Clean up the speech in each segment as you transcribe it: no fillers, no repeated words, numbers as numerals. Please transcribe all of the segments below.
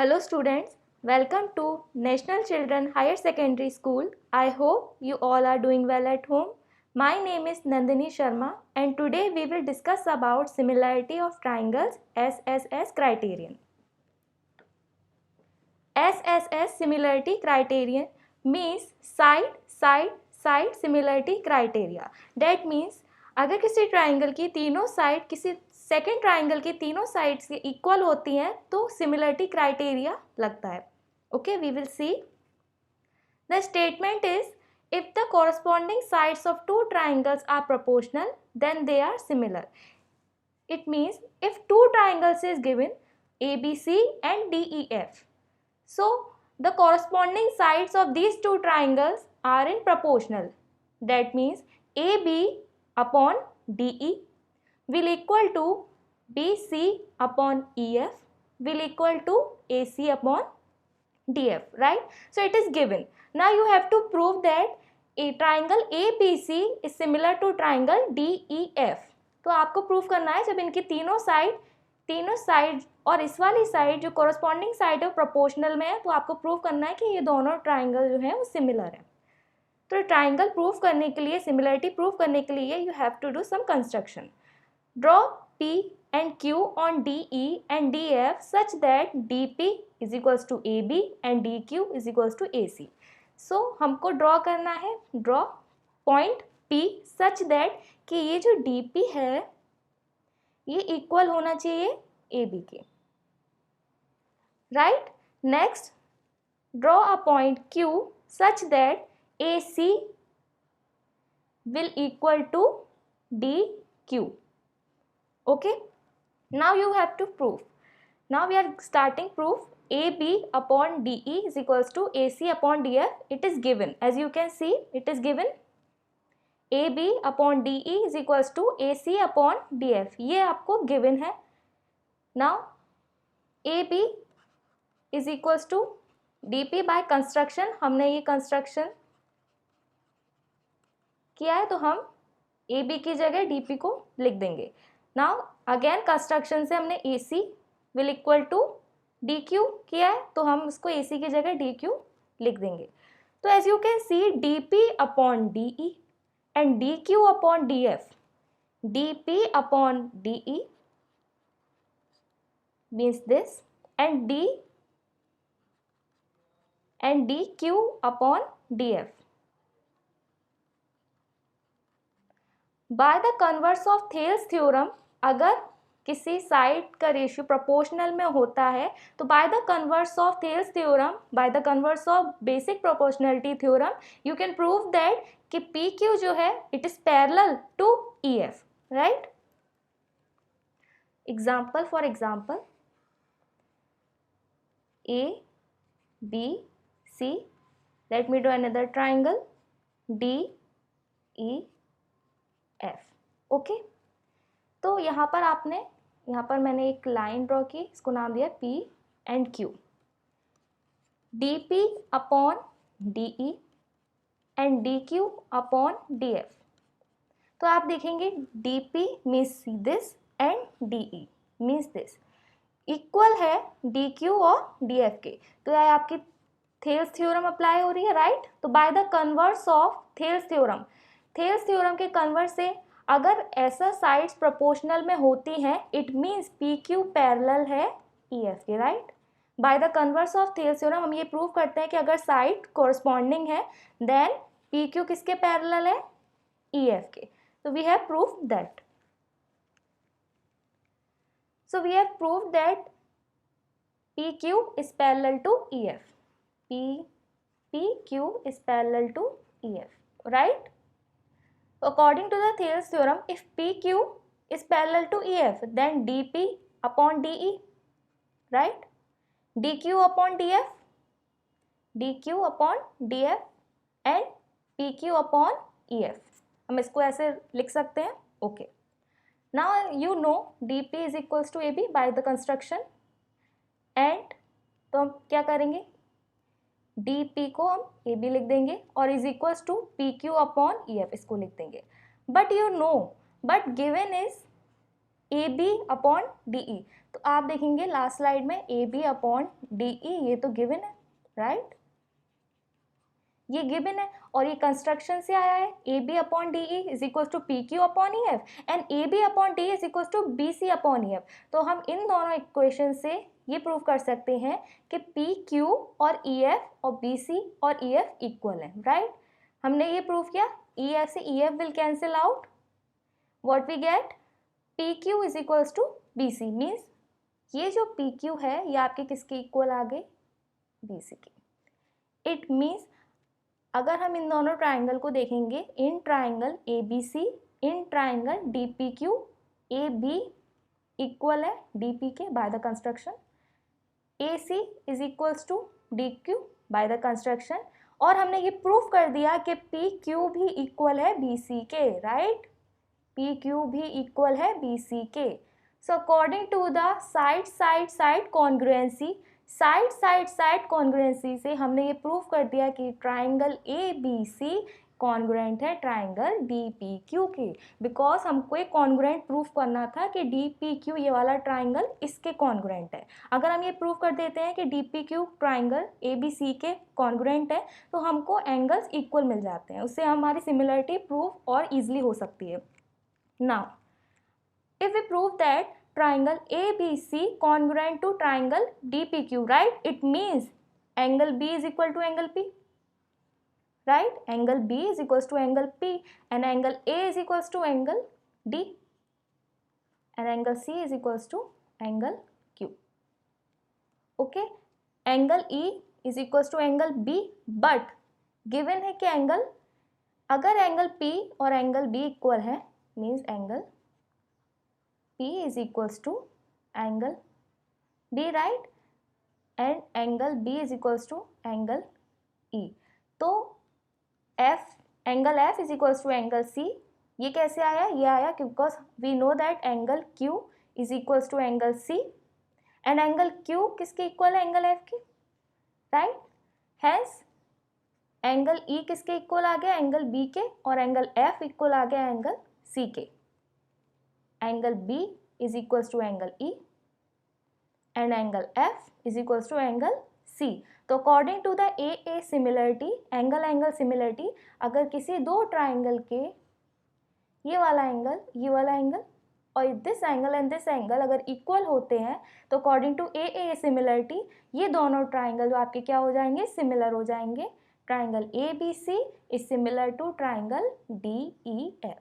Hello students, welcome to National Children Higher Secondary School. I hope you all are doing well at home. My name is Nandini Sharma and today we will discuss about similarity of triangles SSS criterion. SSS similarity criterion means side similarity criteria. That means अगर किसी triangle की तीनों side किसी second triangle की तीनों sides के equal होती हैं तो सिमिलरिटी क्राइटेरिया लगता है. Okay, we will see. The statement is if the corresponding sides of two triangles are proportional then they are similar. It means if two triangles is given ABC and DEF, so the corresponding sides of these two triangles are in proportional. That means AB upon DE will equal to BC upon EF will equal to AC upon DF, right? So it is given. Now you have to prove that a triangle ABC is similar to triangle DEF. तो आपको prove करना है जब इनकी तीनों side और इस वाली साइड जो कॉरस्पॉन्डिंग साइड है प्रोपोर्शनल में है, तो आपको प्रूव करना है कि ये दोनों ट्राइंगल जो है वो सिमिलर है. तो ट्राइंगल प्रूव करने के लिए, सिमिलरिटी प्रूव करने के लिए you have to do some construction. Draw P and Q on DE and DF such that DP is equals to AB and DQ is equals to AC. So हमको draw करना है, draw point P such that कि ये जो DP है ये equal होना चाहिए AB के. Right. Next, draw a point Q such that AC will equal to DQ. Okay, now you have to prove. Now we are starting proof. AB upon DE is equals to AC upon DF. It is given, as you can see, it is given. AB upon DE is equals to AC upon DF. ये आपको given है. Now AB is equals to DP by construction. हमने ये construction किया है तो हम AB की जगह DP को लिख देंगे. Now again construction से हमने AC will equal to DQ किया है तो हम उसको AC की जगह DQ लिख देंगे. तो as you can see DP upon DE and DQ upon DF, DP upon DE means this and DQ upon DF. By the converse of Thales theorem, अगर किसी साइड का रेशियो प्रोपोर्शनल में होता है तो by the converse of Thales theorem, by the converse of basic proportionality theorem, you can prove that कि P Q जो है it is parallel to E F. Right. Example for example, A B C, let me draw another triangle D E F. Okay, तो यहाँ पर मैंने एक line draw की, इसको नाम दिया P and Q. DP upon DE and DQ upon DF. तो आप देखेंगे DP means this and DE means this equal है DQ और DF के. तो यह आपकी थेल्स थ्योरम अप्लाई हो रही है. राइट. तो by the converse of Thales theorem, Thales theorem के कन्वर्स से अगर ऐसा साइड्स प्रोपोर्शनल में होती हैं it means P Q parallel है ई एफ के. Right. By the converse of Thales theorem हम ये प्रूव करते हैं कि अगर साइड कोरस्पॉन्डिंग है देन पी क्यू किसके पैरेलल है, ई एफ के. तो we have proved that. So we have proved that P Q is parallel to E F. P Q is parallel to E F. Right. According to the Thales theorem, if PQ is parallel to EF, then DP upon DE, right? DQ upon DF, DQ upon DF and PQ upon EF. हम इसको ऐसे लिख सकते हैं. Okay. Now you know DP is equals to AB by the construction and तो हम क्या करेंगे, DP को हम AB लिख देंगे और is equals to PQ upon EF इसको लिख देंगे. But you know, but given is A B upon D E. तो आप देखेंगे लास्ट स्लाइड में A B upon D E, ये तो गिवन है, राइट, ये गिवन है और ये कंस्ट्रक्शन से आया है, A B upon D E is equal to P Q upon E F and A B upon D is equal to B C upon E F. तो हम इन दोनों इक्वेशन से ये प्रूव कर सकते हैं कि पी क्यू और ई एफ और बी सी और ई एफ इक्वल है, राइट। हमने ये प्रूव किया, ई एफ से E F will cancel out, what we get, P Q is equals to B C, means ये जो पी क्यू है ये आपके किसके इक्वल आ गए, बी सी के। इट मीन्स अगर हम इन दोनों ट्राइंगल को देखेंगे, in triangle A B C, in triangle D P Q, A B equal है डी पी के by the construction, A C is equals to D Q by the construction, और हमने ये प्रूफ कर दिया कि पी क्यू भी equal है बी सी के, राइट, पी क्यू भी इक्वल है बी सी के। So according to the side side side congruency, side side side congruency से हमने ये प्रूफ कर दिया कि triangle A B C congruent है ट्राइंगल डी पी क्यू के, बिकॉज हमको एक कॉन्ग्रुएंट प्रूफ करना था कि डी पी क्यू ये वाला ट्राइंगल इसके कॉन्ग्रुएंट है। अगर हम ये प्रूफ कर देते हैं कि D P Q triangle A B C के कॉन्ग्रुएंट है तो हमको एंगल्स इक्वल मिल जाते हैं, उससे हमारी सिमिलरिटी प्रूफ और ईजिली हो सकती है। Now if we prove that triangle ABC congruent to triangle DPQ, right, it means angle B is equal to angle P, right, angle B is equals to angle P and angle A is equals to angle D and angle C is equals to angle Q, okay, angle E is equals to angle B, but given है कि angle, अगर angle P और angle B equal है means angle P is equals to angle D, right, and angle B is equals to angle E. तो F, angle F is equals to angle C, ये कैसे आया, ये आया because we know that angle Q is equals to angle C and angle Q किसके equal है, angle F के, right, hence angle E किसके इक्वल आ गया, angle B के, और angle F इक्वल आ गया angle C के। Angle B is equals to angle E and angle F is equals to angle C. तो according to the AA similarity, angle angle similarity, अगर किसी दो triangle के ये वाला एंगल और this angle and this angle अगर इक्वल होते हैं तो अकॉर्डिंग टू AA सिमिलरिटी ये दोनों ट्राइंगल जो आपके क्या हो जाएंगे, सिमिलर हो जाएंगे। Triangle ABC is similar to triangle DEF।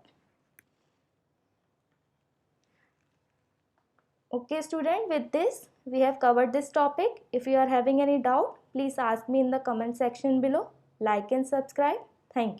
Okay student, with this we have covered this topic. If you are having any doubt, please ask me in the comment section below. Like and subscribe. Thank you.